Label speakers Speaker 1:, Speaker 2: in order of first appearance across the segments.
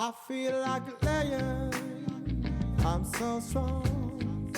Speaker 1: I feel like a lion, I'm so strong.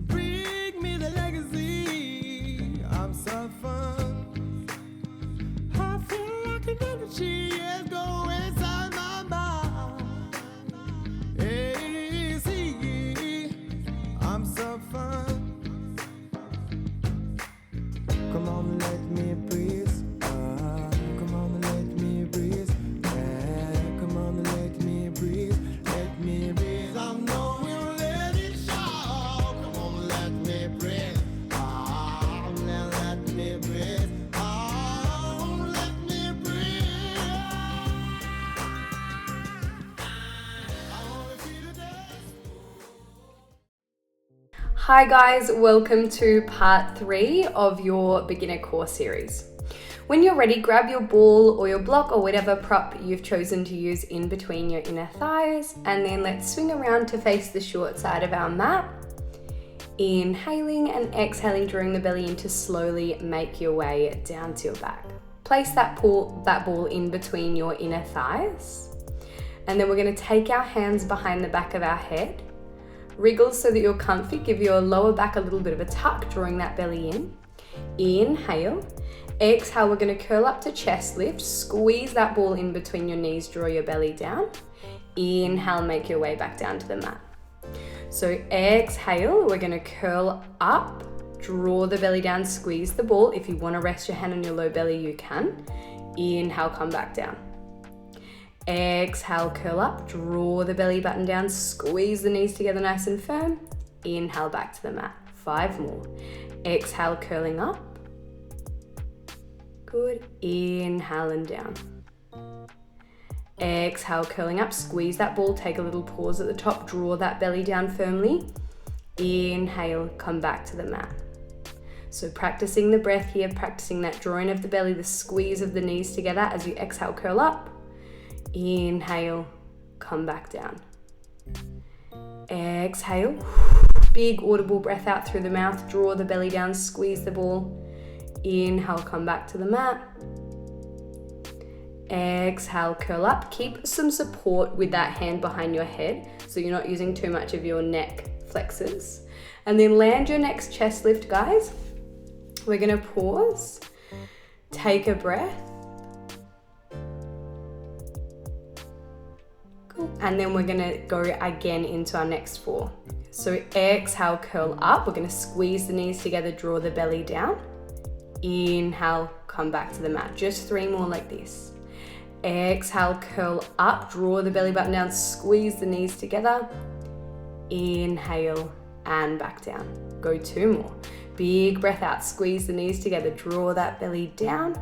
Speaker 1: Bring me the legacy, I'm so fun. I feel like an energy is going inside my mind. Hey, see, I'm so fun. Come on, let me breathe. Come on, let me breathe. Come on, let me breathe. Let me breathe. I know we'll let it show. Come on, let me breathe. Let me breathe. Let me breathe. I wanna see the dance.
Speaker 2: Hi guys, welcome to part 3 of your beginner course series. When you're ready, grab your ball or your block or whatever prop you've chosen to use in between your inner thighs, and then let's swing around to face the short side of our mat. Inhaling and exhaling, drawing the belly in to slowly make your way down to your back. Place that ball in between your inner thighs, and then we're going to take our hands behind the back of our head. Wriggle so that you're comfy, give your lower back a little bit of a tuck, drawing that belly in. Inhale. Exhale, we're going to curl up to chest lift, squeeze that ball in between your knees, draw your belly down. Inhale, make your way back down to the mat. So exhale, we're going to curl up, draw the belly down, squeeze the ball. If you want to rest your hand on your low belly, you can. Inhale, come back down. Exhale, curl up, draw the belly button down, squeeze the knees together nice and firm. Inhale, back to the mat. 5 more. Exhale, curling up. Good. Inhale and down. Exhale, curling up, squeeze that ball, take a little pause at the top, draw that belly down firmly. Inhale, come back to the mat. So practicing the breath here, practicing that drawing of the belly, the squeeze of the knees together as you exhale, curl up. Inhale, come back down. Exhale, big audible breath out through the mouth, draw the belly down, squeeze the ball. Inhale, come back to the mat. Exhale, curl up. Keep some support with that hand behind your head so you're not using too much of your neck flexors. And then land your next chest lift, guys. We're going to pause, take a breath. Cool. And then we're going to go again into our next 4. So exhale, curl up. We're going to squeeze the knees together, draw the belly down. Inhale, come back to the mat. Just 3 more like this. Exhale, curl up, draw the belly button down, squeeze the knees together. Inhale and back down. Go 2 more. Big breath out, squeeze the knees together, draw that belly down.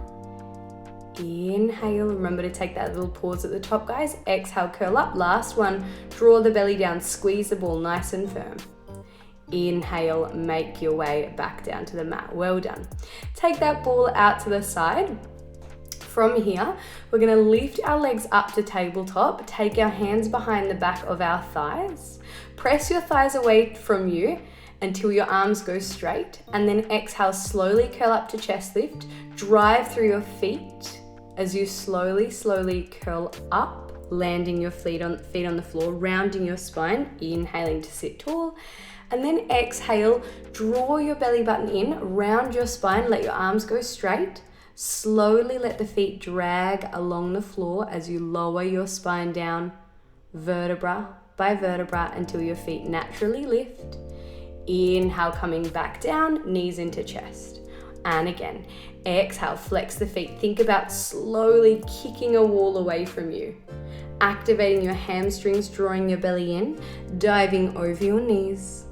Speaker 2: Inhale, remember to take that little pause at the top, guys. Exhale, curl up. Last one, draw the belly down, squeeze the ball nice and firm. Inhale, make your way back down to the mat. Well done. Take that ball out to the side. From here, we're going to lift our legs up to tabletop. Take our hands behind the back of our thighs. Press your thighs away from you until your arms go straight. And then exhale, slowly curl up to chest lift. Drive through your feet as you slowly curl up, landing your feet on the floor, rounding your spine. Inhaling to sit tall. And then exhale, draw your belly button in, round your spine, let your arms go straight. Slowly let the feet drag along the floor as you lower your spine down vertebra by vertebra until your feet naturally lift. Inhale, coming back down, knees into chest. And again, exhale, flex the feet. Think about slowly kicking a wall away from you. Activating your hamstrings, drawing your belly in, diving over your knees.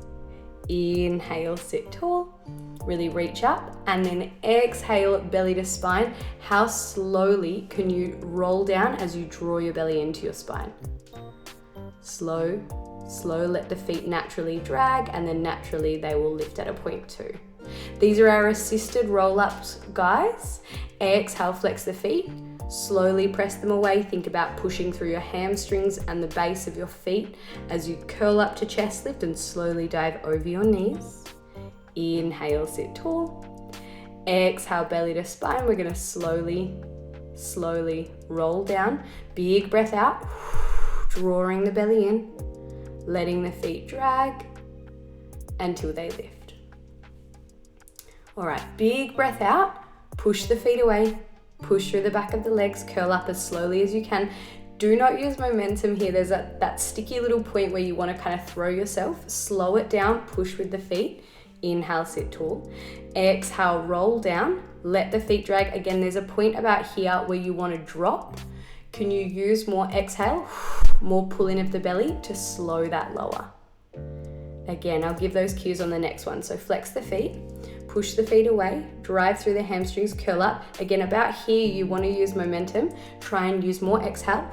Speaker 2: Inhale, sit tall, really reach up, and then exhale, belly to spine. How slowly can you roll down as you draw your belly into your spine? Slow, let the feet naturally drag, and then naturally they will lift at a point too. These are our assisted roll-ups, guys. Exhale, flex the feet. Slowly press them away. Think about pushing through your hamstrings and the base of your feet as you curl up to chest lift and slowly dive over your knees. Inhale, sit tall. Exhale, belly to spine. We're going to slowly roll down. Big breath out. drawing the belly in, letting the feet drag until they lift. All right, big breath out, push the feet away, push through the back of the legs, curl up as slowly as you can. Do not use momentum here. There's that sticky little point where you want to kind of throw yourself. Slow it down, push with the feet. Inhale, sit tall. Exhale, roll down, let the feet drag. Again, there's a point about here where you want to drop. Can you use more exhale, more pulling of the belly to slow that lower? Again, I'll give those cues on the next one. So flex the feet, push the feet away, drive through the hamstrings, curl up. Again, about here, you want to use momentum. Try and use more exhale,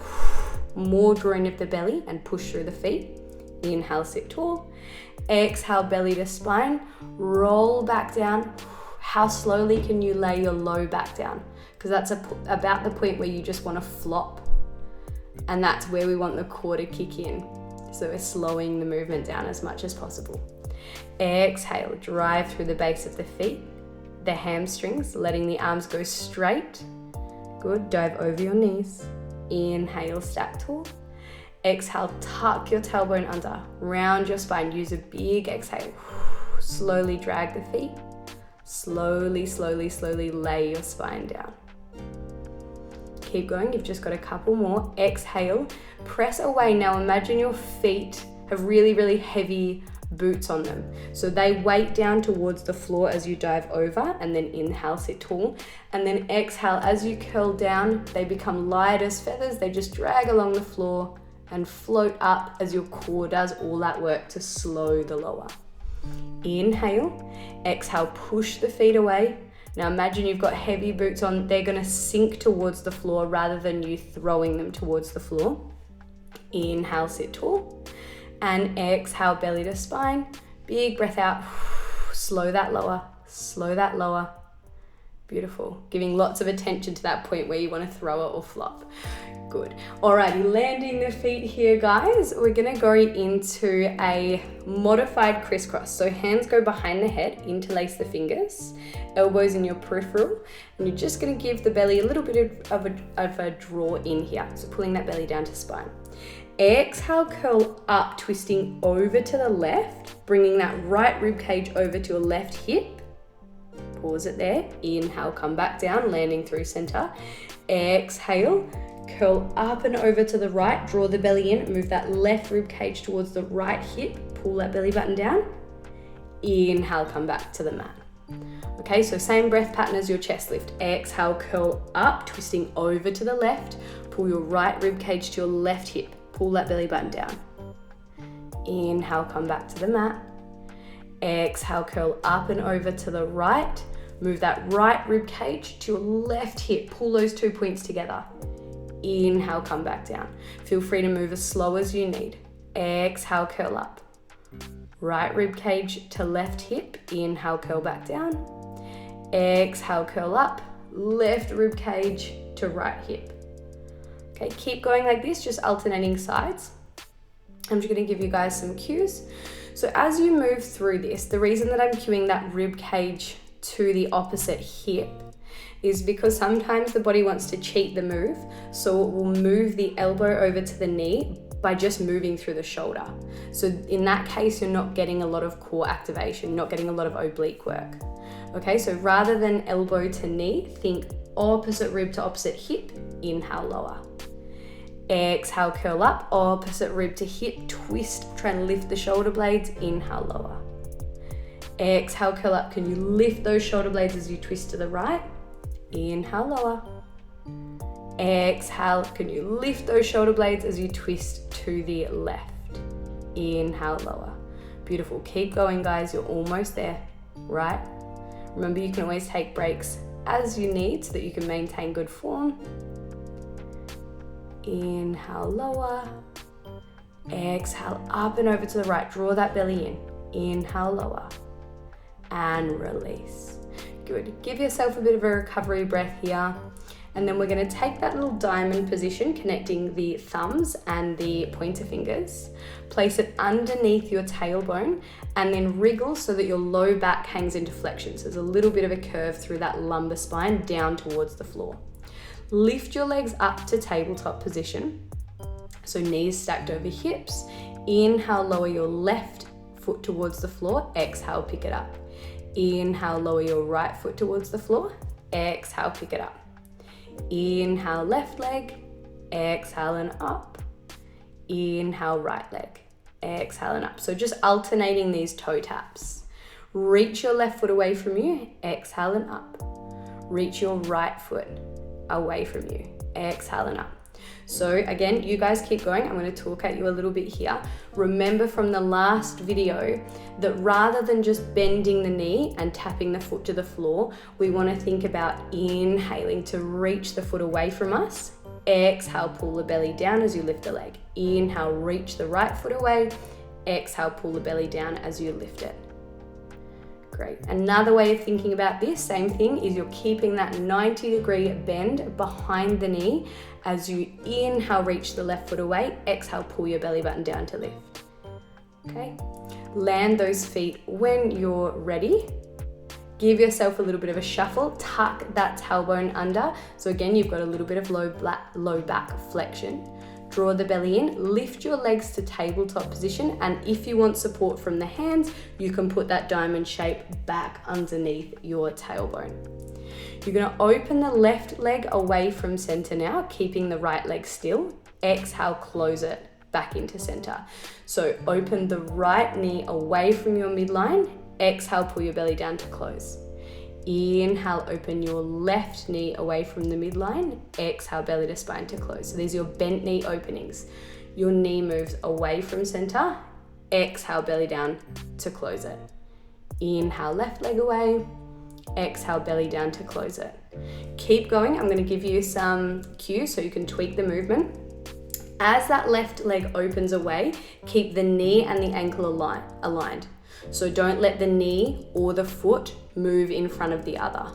Speaker 2: more drawing of the belly and push through the feet. Inhale, sit tall. Exhale, belly to spine, roll back down. How slowly can you lay your low back down? Because that's about the point where you just want to flop. And that's where we want the core to kick in. So we're slowing the movement down as much as possible. Exhale, drive through the base of the feet, the hamstrings, letting the arms go straight. Good, dive over your knees. Inhale, stack tall. Exhale, tuck your tailbone under, round your spine, use a big exhale. Slowly drag the feet. Slowly, slowly, slowly lay your spine down. Keep going, you've just got a couple more. Exhale, press away. Now imagine your feet have really, really heavy boots on them. So they weight down towards the floor as you dive over, and then inhale, sit tall. And then exhale, as you curl down, they become light as feathers. They just drag along the floor and float up as your core does all that work to slow the lower. Inhale, exhale, push the feet away. Now imagine you've got heavy boots on, they're gonna sink towards the floor rather than you throwing them towards the floor. Inhale, sit tall. And exhale, belly to spine. Big breath out, slow that lower, slow that lower. Beautiful, giving lots of attention to that point where you wanna throw it or flop. Good. Alrighty, landing the feet here, guys. We're gonna go into a modified crisscross. So hands go behind the head, interlace the fingers, elbows in your peripheral, and you're just gonna give the belly a little bit of a draw in here. So pulling that belly down to spine. Exhale, curl up, twisting over to the left, bringing that right rib cage over to your left hip. Pause it there. Inhale, come back down, landing through center. Exhale, curl up and over to the right, draw the belly in, move that left rib cage towards the right hip, pull that belly button down. Inhale, come back to the mat. Okay, so same breath pattern as your chest lift. Exhale, curl up, twisting over to the left, pull your right rib cage to your left hip, pull that belly button down. Inhale, come back to the mat. Exhale, curl up and over to the right, move that right rib cage to your left hip, pull those 2 points together. Inhale, come back down. Feel free to move as slow as you need. Exhale, curl up. Right rib cage to left hip. Inhale, curl back down. Exhale, curl up. Left rib cage to right hip. Okay, keep going like this, just alternating sides. I'm just gonna give you guys some cues. So as you move through this, the reason that I'm cueing that rib cage to the opposite hip is because sometimes the body wants to cheat the move, so it will move the elbow over to the knee by just moving through the shoulder. So in that case, you're not getting a lot of core activation, not getting a lot of oblique work. Okay, so rather than elbow to knee, think opposite rib to opposite hip, inhale, lower. Exhale, curl up, opposite rib to hip, twist, try and lift the shoulder blades, inhale, lower. Exhale, curl up, can you lift those shoulder blades as you twist to the right? Inhale, lower. Exhale, can you lift those shoulder blades as you twist to the left? Inhale, lower. Beautiful, keep going guys, you're almost there, right? Remember, you can always take breaks as you need so that you can maintain good form. Inhale, lower. Exhale, up and over to the right, draw that belly in. Inhale, lower. And release. Good, give yourself a bit of a recovery breath here. And then we're gonna take that little diamond position, connecting the thumbs and the pointer fingers, place it underneath your tailbone, and then wriggle so that your low back hangs into flexion. So there's a little bit of a curve through that lumbar spine down towards the floor. Lift your legs up to tabletop position, So knees stacked over hips. Inhale, lower your left foot towards the floor. Exhale, pick it up. Inhale, lower your right foot towards the floor. Exhale, pick it up. Inhale, left leg. Exhale and up. Inhale, right leg. Exhale and up. So just alternating these toe taps. Reach your left foot away from you. Exhale and up. Reach your right foot away from you. Exhale and up. So again, you guys keep going. I'm going to talk at you a little bit here. Remember from the last video that rather than just bending the knee and tapping the foot to the floor, we want to think about inhaling to reach the foot away from us. Exhale, pull the belly down as you lift the leg. Inhale, reach the right foot away. Exhale, pull the belly down as you lift it. Great. Another way of thinking about this, same thing, is you're keeping that 90-degree bend behind the knee as you inhale, reach the left foot away. Exhale, pull your belly button down to lift. Okay. Land those feet when you're ready. Give yourself a little bit of a shuffle. Tuck that tailbone under. So again, you've got a little bit of low back flexion. Draw the belly in, lift your legs to tabletop position, and if you want support from the hands, you can put that diamond shape back underneath your tailbone. You're going to open the left leg away from center now, keeping the right leg still. Exhale, close it back into center. So open the right knee away from your midline. Exhale, pull your belly down to close. Inhale, open your left knee away from the midline. Exhale, belly to spine to close. So these are your bent knee openings. Your knee moves away from center. Exhale, belly down to close it. Inhale, left leg away. Exhale, belly down to close it. Keep going. I'm going to give you some cues so you can tweak the movement. As that left leg opens away, keep the knee and the ankle aligned. So don't let the knee or the foot move in front of the other.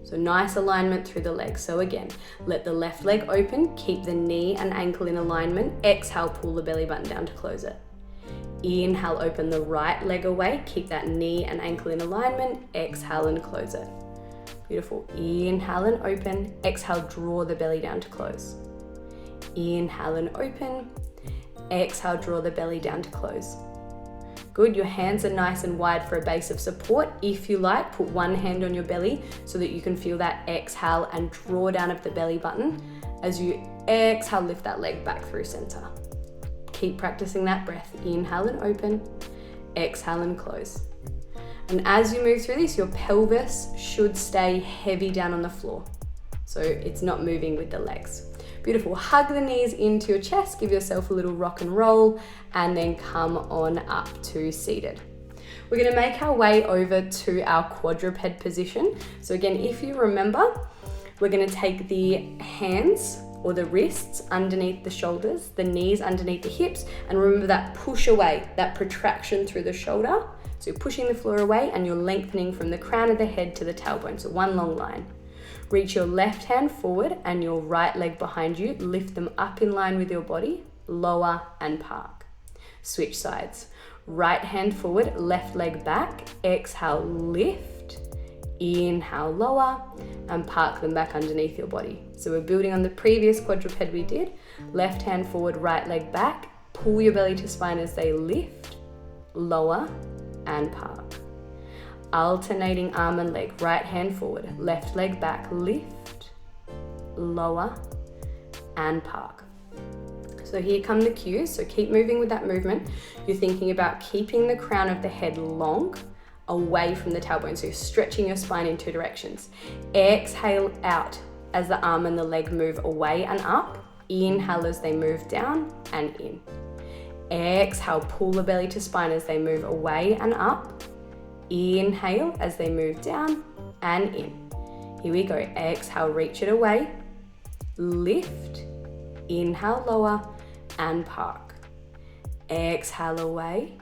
Speaker 2: So nice alignment through the legs. So again, let the left leg open, keep the knee and ankle in alignment. Exhale, pull the belly button down to close it. Inhale, open the right leg away, keep that knee and ankle in alignment. Exhale and close it. Beautiful. Inhale and open. Exhale, draw the belly down to close. Inhale and open. Exhale, draw the belly down to close. Good, your hands are nice and wide for a base of support. If you like, put one hand on your belly so that you can feel that exhale and draw down of the belly button. As you exhale, lift that leg back through center. Keep practicing that breath. Inhale and open, exhale and close. And as you move through this, your pelvis should stay heavy down on the floor. So it's not moving with the legs. Beautiful. Hug the knees into your chest, give yourself a little rock and roll, and then come on up to seated. We're going to make our way over to our quadruped position. So again, if you remember, we're going to take the hands or the wrists underneath the shoulders, the knees underneath the hips, and remember that push away, that protraction through the shoulder. So you're pushing the floor away and you're lengthening from the crown of the head to the tailbone. So one long line. Reach your left hand forward and your right leg behind you. Lift them up in line with your body. Lower and park. Switch sides. Right hand forward, left leg back. Exhale, lift. Inhale, lower, and park them back underneath your body. So we're building on the previous quadruped we did. Left hand forward, right leg back. Pull your belly to spine as they lift, lower, and park. Alternating arm and leg, right hand forward, left leg back, lift, lower, and park. So here come the cues. So keep moving with that movement. You're thinking about keeping the crown of the head long, away from the tailbone. So you're stretching your spine in two directions. Exhale out as the arm and the leg move away and up. Inhale as they move down and in. Exhale, pull the belly to spine as they move away and up. Inhale as they move down and in. Here we go. Exhale, reach it away. Lift. Inhale, lower, and park. Exhale away.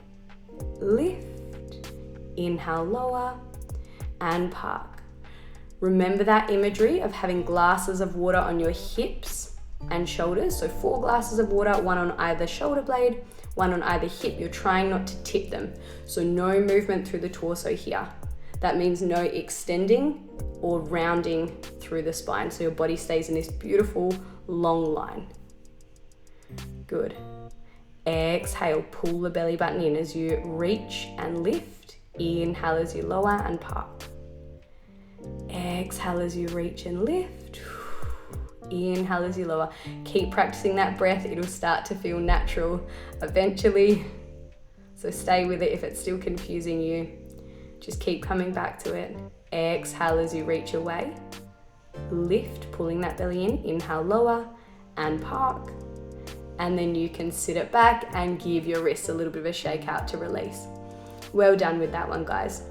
Speaker 2: Lift. Inhale, lower, and park. Remember that imagery of having glasses of water on your hips and shoulders. So 4 glasses of water, one on either shoulder blade, one on either hip. You're trying not to tip them. So no movement through the torso here. That means no extending or rounding through the spine. So your body stays in this beautiful long line. Good. Exhale, pull the belly button in as you reach and lift. Inhale as you lower and park. Exhale as you reach and lift. Inhale as you lower. Keep practicing that breath. It'll start to feel natural eventually. So stay with it if it's still confusing you. Just keep coming back to it. Exhale as you reach away. Lift, pulling that belly in. Inhale, lower and park. And then you can sit it back and give your wrists a little bit of a shake out to release. Well done with that one, guys.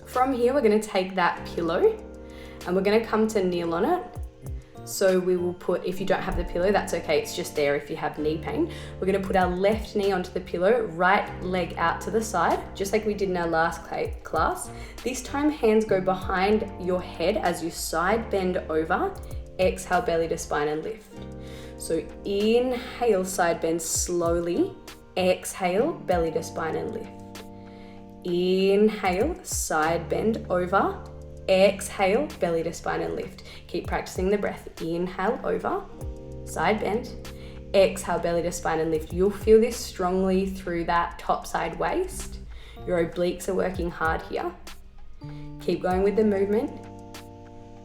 Speaker 2: From here, we're going to take that pillow and we're going to come to kneel on it. So we will put, if you don't have the pillow, that's okay. It's just there if you have knee pain. We're going to put our left knee onto the pillow, right leg out to the side, just like we did in our last class. This time, hands go behind your head as you side bend over. Exhale, belly to spine and lift. So inhale, side bend slowly. Exhale, belly to spine and lift. Inhale, side bend over. Exhale, belly to spine and lift. Keep practicing the breath. Inhale, over, side bend. Exhale, belly to spine and lift. You'll feel this strongly through that top side waist. Your obliques are working hard here. Keep going with the movement.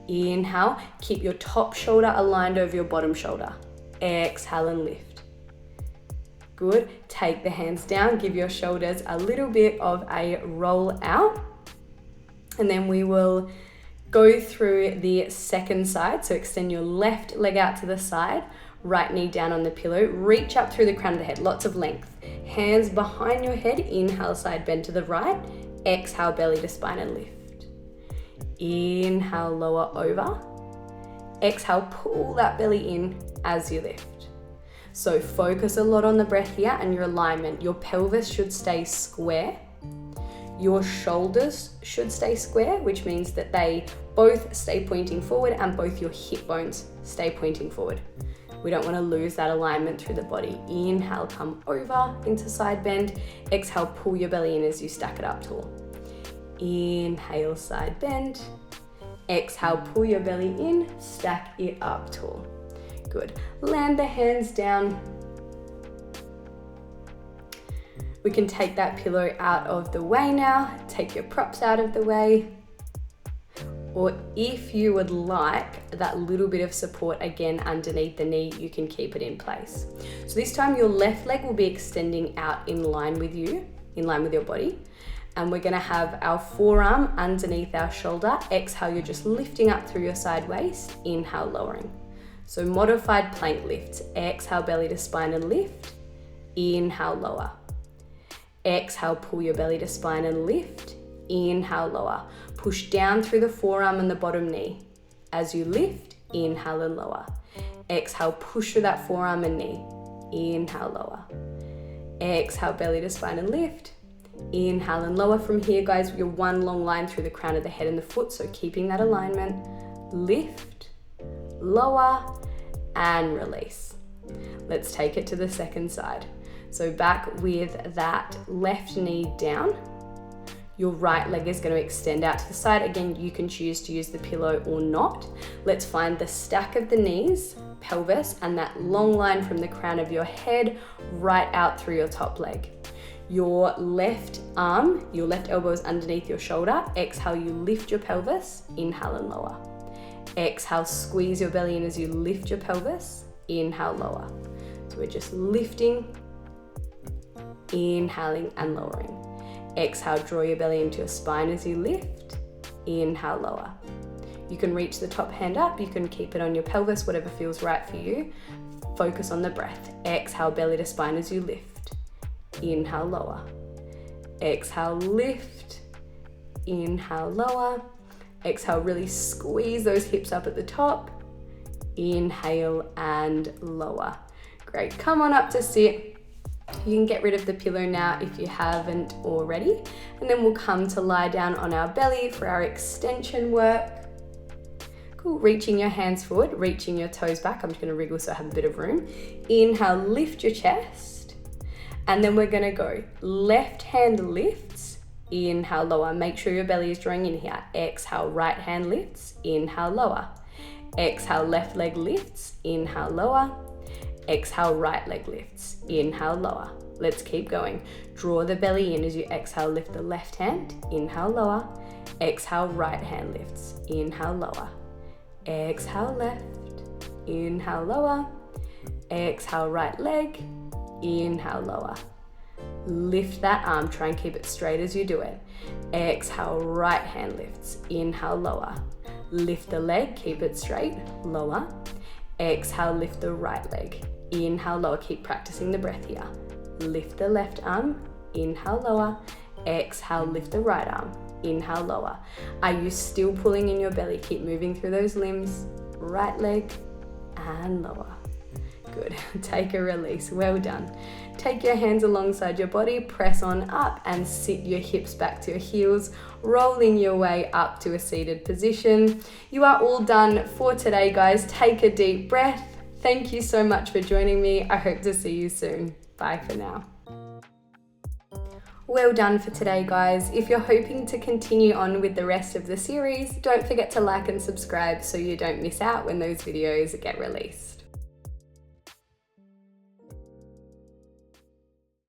Speaker 2: Inhale, keep your top shoulder aligned over your bottom shoulder. Exhale and lift. Good. Take the hands down, give your shoulders a little bit of a roll out. And then we will go through the second side. So extend your left leg out to the side, right knee down on the pillow, reach up through the crown of the head, lots of length. Hands behind your head, inhale, side bend to the right, exhale, belly to spine and lift. Inhale, lower over. Exhale, pull that belly in as you lift. So focus a lot on the breath here and your alignment. Your pelvis should stay square. Your shoulders should stay square, which means that they both stay pointing forward and both your hip bones stay pointing forward. We don't want to lose that alignment through the body. Inhale, come over into side bend. Exhale, pull your belly in as you stack it up tall. Inhale, side bend. Exhale, pull your belly in, stack it up tall. Good. Land the hands down. We can take that pillow out of the way now. Take your props out of the way. Or if you would like that little bit of support again underneath the knee, you can keep it in place. So this time your left leg will be extending out in line with you, in line with your body. And we're gonna have our forearm underneath our shoulder. Exhale, you're just lifting up through your side waist. Inhale, lowering. So modified plank lifts. Exhale, belly to spine and lift. Inhale, lower. Exhale, pull your belly to spine and lift. Inhale, lower. Push down through the forearm and the bottom knee. As you lift, inhale and lower. Exhale, push through that forearm and knee. Inhale, lower. Exhale, belly to spine and lift. Inhale and lower. From here, guys, you're one long line through the crown of the head and the foot, so keeping that alignment. Lift, lower, and release. Let's take it to the second side. So back with that left knee down. Your right leg is going to extend out to the side. Again, you can choose to use the pillow or not. Let's find the stack of the knees, pelvis, and that long line from the crown of your head right out through your top leg. Your left arm, your left elbow is underneath your shoulder. Exhale, you lift your pelvis. Inhale and lower. Exhale, squeeze your belly in as you lift your pelvis. Inhale, lower. So we're just lifting, inhaling and lowering. Exhale, draw your belly into your spine as you lift. Inhale, lower. You can reach the top hand up, you can keep it on your pelvis, whatever feels right for you. Focus on the breath. Exhale, belly to spine as you lift. Inhale, lower. Exhale, lift. Inhale, lower. Exhale, really squeeze those hips up at the top. Inhale and lower. Great, come on up to sit. You can get rid of the pillow now if you haven't already. And then we'll come to lie down on our belly for our extension work. Cool, reaching your hands forward, reaching your toes back. I'm just gonna wriggle so I have a bit of room. Inhale, lift your chest. And then we're gonna go left hand lifts, inhale, lower. Make sure your belly is drawing in here. Exhale, right hand lifts, inhale, lower. Exhale, left leg lifts, inhale, lower. Exhale, right leg lifts. Inhale, lower. Let's keep going. Draw the belly in as you exhale, lift the left hand. Inhale, lower. Exhale, right hand lifts. Inhale, lower. Exhale, left. Inhale, lower. Exhale, right leg. Inhale, lower. Lift that arm, try and keep it straight as you do it. Exhale, right hand lifts. Inhale, lower. Lift the leg, keep it straight, lower. Exhale, lift the right leg. Inhale, lower. Keep practicing the breath here. Lift the left arm. Inhale, lower. Exhale, lift the right arm. Inhale, lower. Are you still pulling in your belly? Keep moving through those limbs. Right leg and lower. Good. Take a release. Well done. Take your hands alongside your body, press on up and sit your hips back to your heels, rolling your way up to a seated position. You are all done for today, guys. Take a deep breath. Thank you so much for joining me. I hope to see you soon. Bye for now. Well done for today, guys. If you're hoping to continue on with the rest of the series, don't forget to like and subscribe so you don't miss out when those videos get released.